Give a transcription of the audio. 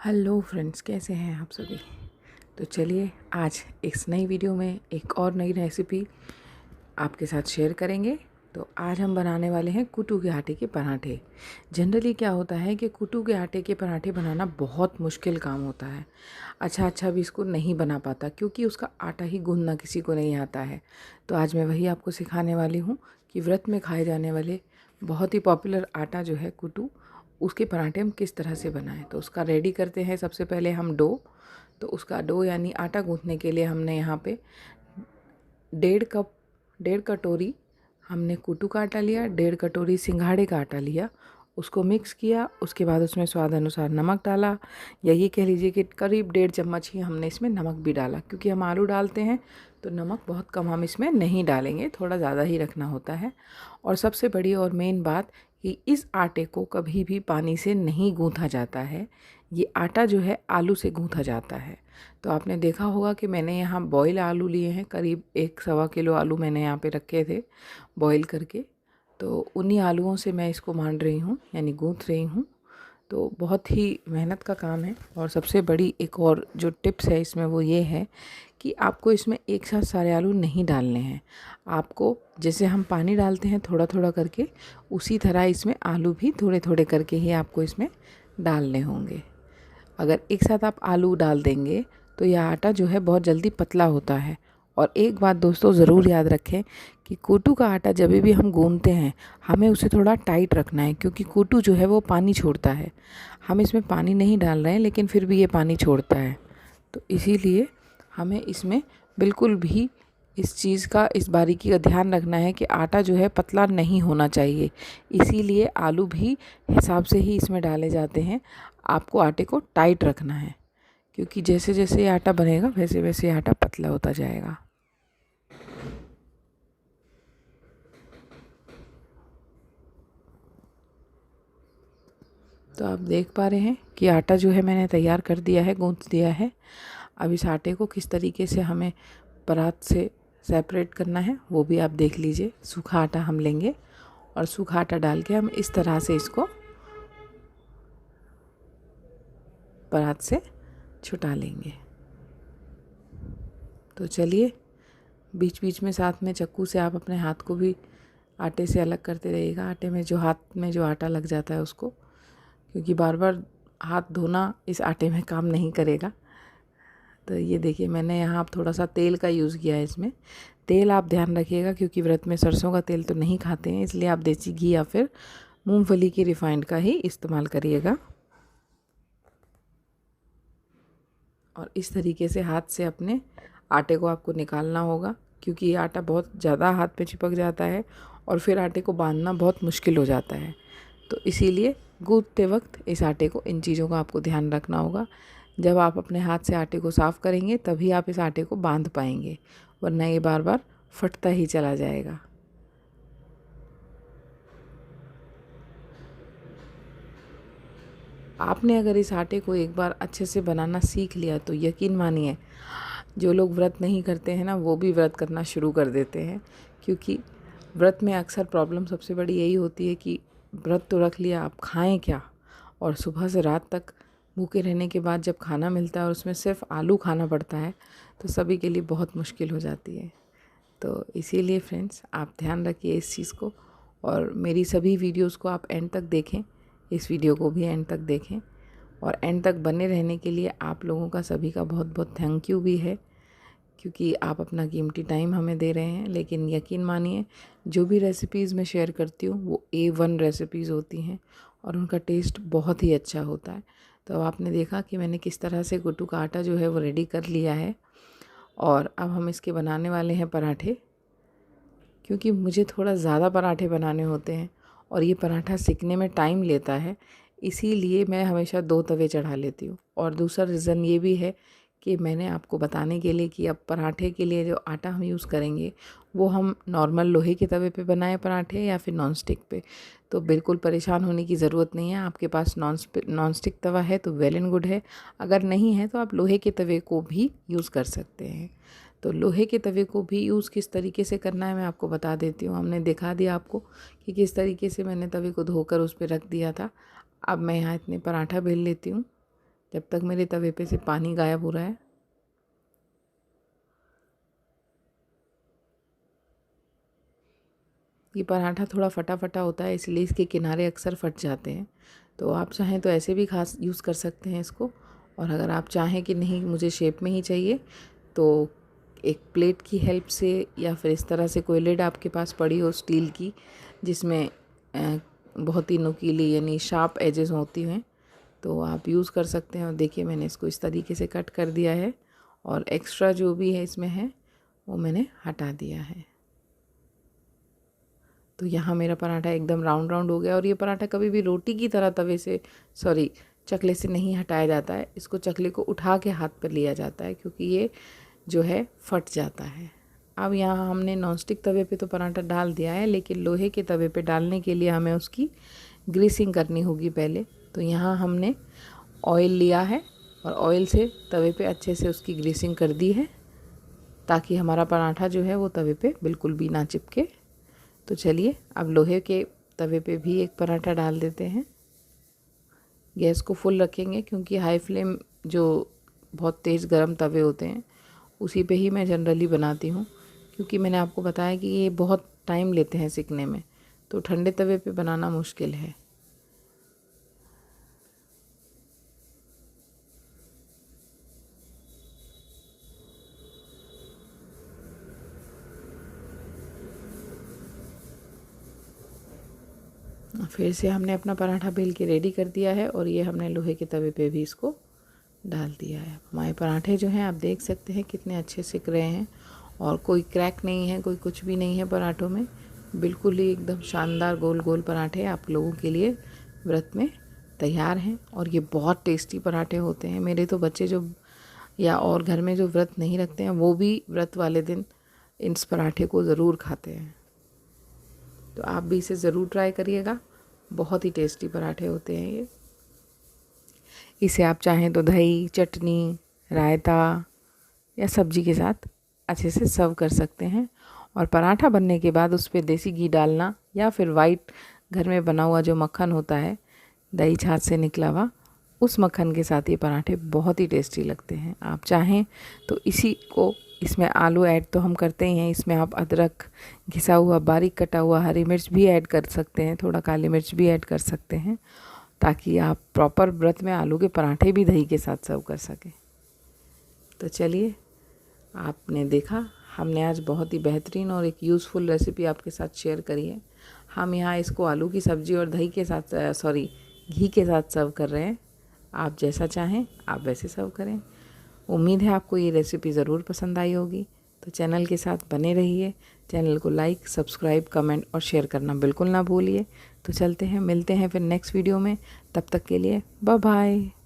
Hello friends, कैसे हैं आप सभी। तो चलिए आज इस नई वीडियो में एक और नई रेसिपी आपके साथ शेयर करेंगे। तो आज हम बनाने वाले हैं कुटू के आटे के पराठे। जनरली क्या होता है कि कुटू के आटे के पराठे बनाना बहुत मुश्किल काम होता है। अच्छा भी इसको नहीं बना पाता क्योंकि उसका आटा ही गूंदना किसी को नहीं आता है। तो आज मैं वही आपको सिखाने वाली हूँ कि व्रत में खाए जाने वाले बहुत ही पॉपुलर आटा जो है कुटू, उसके पराठे हम किस तरह से बनाएं। तो उसका रेडी करते हैं। सबसे पहले हम डो, तो उसका डो यानी आटा गूंथने के लिए हमने यहाँ पे 1.5 कटोरी हमने कुटू का आटा लिया, 1.5 कटोरी सिंघाड़े का आटा लिया, उसको मिक्स किया। उसके बाद उसमें स्वाद अनुसार नमक डाला, या ये कह लीजिए कि करीब 1.5 चम्मच ही हमने इसमें नमक भी डाला, क्योंकि हम आलू डालते हैं तो नमक बहुत कम हम इसमें नहीं डालेंगे, थोड़ा ज़्यादा ही रखना होता है। और सबसे बड़ी और मेन बात कि इस आटे को कभी भी पानी से नहीं गूँथा जाता है। ये आटा जो है आलू से गूँथा जाता है। तो आपने देखा होगा कि मैंने यहाँ बॉयल आलू लिए हैं, करीब 1-1.25 किलो आलू मैंने यहाँ पे रखे थे बॉईल करके। तो उन्हीं आलूओं से मैं इसको मान रही हूँ, यानी गूँथ रही हूँ। तो बहुत ही मेहनत का काम है। और सबसे बड़ी एक और जो टिप्स है इसमें वो ये है कि आपको इसमें एक साथ सारे आलू नहीं डालने हैं। आपको जैसे हम पानी डालते हैं थोड़ा थोड़ा करके, उसी तरह इसमें आलू भी थोड़े थोड़े करके ही आपको इसमें डालने होंगे। अगर एक साथ आप आलू डाल देंगे तो यह आटा जो है बहुत जल्दी पतला होता है। और एक बात दोस्तों ज़रूर याद रखें कि कुटू का आटा जब भी हम गूंथते हैं हमें उसे थोड़ा टाइट रखना है, क्योंकि कुटू जो है वो पानी छोड़ता है। हम इसमें पानी नहीं डाल रहे हैं लेकिन फिर भी ये पानी छोड़ता है। तो इसीलिए हमें इसमें बिल्कुल भी इस बारीकी का ध्यान रखना है कि आटा जो है पतला नहीं होना चाहिए। इसीलिए आलू भी हिसाब से ही इसमें डाले जाते हैं। आपको आटे को टाइट रखना है, क्योंकि जैसे जैसे आटा बनेगा वैसे वैसे आटा पतला होता जाएगा। तो आप देख पा रहे हैं कि आटा जो है मैंने तैयार कर दिया है, गूंथ दिया है। अब इस आटे को किस तरीके से हमें परात से सेपरेट करना है वो भी आप देख लीजिए। सूखा आटा हम लेंगे और सूखा आटा डाल के हम इस तरह से इसको परात से छुटा लेंगे। तो चलिए, बीच बीच में साथ में चक्कू से आप अपने हाथ को भी आटे से अलग करते रहिएगा। आटे में जो हाथ में जो आटा लग जाता है उसको, क्योंकि बार बार हाथ धोना इस आटे में काम नहीं करेगा। तो ये देखिए, मैंने यहाँ थोड़ा सा तेल का यूज़ किया है इसमें। तेल आप ध्यान रखिएगा, क्योंकि व्रत में सरसों का तेल तो नहीं खाते हैं, इसलिए आप देसी घी या फिर मूंगफली की रिफाइंड का ही इस्तेमाल करिएगा। और इस तरीके से हाथ से अपने आटे को आपको निकालना होगा, क्योंकि ये आटा बहुत ज़्यादा हाथ पे चिपक जाता है और फिर आटे को बांधना बहुत मुश्किल हो जाता है। तो इसीलिए गूंथते वक्त इस आटे को, इन चीज़ों का आपको ध्यान रखना होगा। जब आप अपने हाथ से आटे को साफ़ करेंगे तभी आप इस आटे को बांध पाएंगे, वरना ये बार बार फटता ही चला जाएगा। आपने अगर इस आटे को एक बार अच्छे से बनाना सीख लिया तो यकीन मानिए, जो लोग व्रत नहीं करते हैं ना, वो भी व्रत करना शुरू कर देते हैं। क्योंकि व्रत में अक्सर प्रॉब्लम सबसे बड़ी यही होती है कि व्रत तो रख लिया, आप खाएं क्या। और सुबह से रात तक भूखे रहने के बाद जब खाना मिलता है और उसमें सिर्फ आलू खाना पड़ता है, तो सभी के लिए बहुत मुश्किल हो जाती है। तो इसीलिए फ्रेंड्स, आप ध्यान रखिए इस चीज़ को, और मेरी सभी वीडियोज़ को आप एंड तक देखें। इस वीडियो को भी एंड तक देखें, और एंड तक बने रहने के लिए आप लोगों का सभी का बहुत बहुत थैंक यू भी है, क्योंकि आप अपना कीमती टाइम हमें दे रहे हैं। लेकिन यकीन मानिए, जो भी रेसिपीज़ मैं शेयर करती हूँ वो A1 रेसिपीज़ होती हैं और उनका टेस्ट बहुत ही अच्छा होता है। तो अब आपने देखा कि मैंने किस तरह से कुट्टू का आटा जो है वो रेडी कर लिया है, और अब हम इसके बनाने वाले हैं पराठे। क्योंकि मुझे थोड़ा ज़्यादा पराठे बनाने होते हैं और ये पराठा सिकने में टाइम लेता है, इसीलिए मैं हमेशा 2 तवे चढ़ा लेती हूँ। और दूसरा रीज़न ये भी है कि मैंने आपको बताने के लिए कि अब पराठे के लिए जो आटा हम यूज़ करेंगे वो हम नॉर्मल लोहे के तवे पे बनाएं पराठे या फिर नॉन स्टिक पे। तो बिल्कुल परेशान होने की ज़रूरत नहीं है। आपके पास नॉन स्टिक तवा है तो वेल एंड गुड है, अगर नहीं है तो आप लोहे के तवे को भी यूज़ कर सकते हैं। तो लोहे के तवे को भी यूज़ किस तरीके से करना है मैं आपको बता देती हूँ। हमने दिखा दिया आपको कि किस तरीके से मैंने तवे को धोकर उस पर रख दिया था। अब मैं यहाँ इतने पराठा बेल लेती हूँ। जब तक मेरे तवे पे से पानी गायब हो रहा है। ये पराठा थोड़ा फटा फटा होता है, इसलिए इसके किनारे अक्सर फट जाते हैं। तो आप चाहें तो ऐसे भी खास यूज़ कर सकते हैं इसको। और अगर आप चाहें कि नहीं मुझे शेप में ही चाहिए, तो एक प्लेट की हेल्प से या फिर इस तरह से कोई लिड आपके पास पड़ी हो स्टील की, जिसमें बहुत ही नुकीली यानी शार्प एजेस होती हैं, तो आप यूज़ कर सकते हैं। और देखिए मैंने इसको इस तरीके से कट कर दिया है और एक्स्ट्रा जो भी है इसमें है वो मैंने हटा दिया है। तो यहाँ मेरा पराठा एकदम राउंड राउंड हो गया। और ये पराठा कभी भी रोटी की तरह तवे से चकले से नहीं हटाया जाता है। इसको चकले को उठा के हाथ पर लिया जाता है, क्योंकि ये जो है फट जाता है। अब यहाँ हमने नॉनस्टिक तवे पे तो पराठा डाल दिया है, लेकिन लोहे के तवे पे डालने के लिए हमें उसकी ग्रीसिंग करनी होगी पहले। तो यहाँ हमने ऑयल लिया है और ऑयल से तवे पे अच्छे से उसकी ग्रीसिंग कर दी है, ताकि हमारा पराठा जो है वो तवे पे बिल्कुल भी ना चिपके। तो चलिए अब लोहे के तवे पे भी एक पराठा डाल देते हैं। गैस को फुल रखेंगे, क्योंकि हाई फ्लेम जो बहुत तेज़ गर्म तवे होते हैं उसी पे ही मैं जनरली बनाती हूँ, क्योंकि मैंने आपको बताया कि ये बहुत टाइम लेते हैं सिकने में, तो ठंडे तवे पे बनाना मुश्किल है। फिर से हमने अपना पराठा बेल के रेडी कर दिया है और ये हमने लोहे के तवे पे भी इसको डाल दिया है। हमारे पराठे जो हैं आप देख सकते हैं कितने अच्छे सिक रहे हैं, और कोई क्रैक नहीं है, कोई कुछ भी नहीं है पराठों में। बिल्कुल ही एकदम शानदार गोल गोल पराठे आप लोगों के लिए व्रत में तैयार हैं। और ये बहुत टेस्टी पराठे होते हैं। मेरे तो बच्चे जो या और घर में जो व्रत नहीं रखते हैं वो भी व्रत वाले दिन इस पराठे को ज़रूर खाते हैं। तो आप भी इसे ज़रूर ट्राई करिएगा, बहुत ही टेस्टी पराठे होते हैं ये। इसे आप चाहें तो दही, चटनी, रायता या सब्जी के साथ अच्छे से सर्व कर सकते हैं। और पराठा बनने के बाद उस पर देसी घी डालना, या फिर वाइट घर में बना हुआ जो मक्खन होता है दही छाछ से निकला हुआ, उस मक्खन के साथ ये पराठे बहुत ही टेस्टी लगते हैं। आप चाहें तो इसमें आलू ऐड तो हम करते ही हैं, इसमें आप अदरक, घिसा हुआ बारीक कटा हुआ हरी मिर्च भी ऐड कर सकते हैं, थोड़ा काली मिर्च भी ऐड कर सकते हैं, ताकि आप प्रॉपर व्रत में आलू के पराठे भी दही के साथ सर्व कर सकें। तो चलिए, आपने देखा हमने आज बहुत ही बेहतरीन और एक यूज़फुल रेसिपी आपके साथ शेयर करी है। हम यहाँ इसको आलू की सब्ज़ी और दही के साथ घी के साथ सर्व कर रहे हैं। आप जैसा चाहें आप वैसे सर्व करें। उम्मीद है आपको ये रेसिपी ज़रूर पसंद आई होगी। तो चैनल के साथ बने रहिए। चैनल को लाइक, सब्सक्राइब, कमेंट और शेयर करना बिल्कुल ना भूलिए। तो चलते हैं, मिलते हैं फिर नेक्स्ट वीडियो में। तब तक के लिए बाय बाय।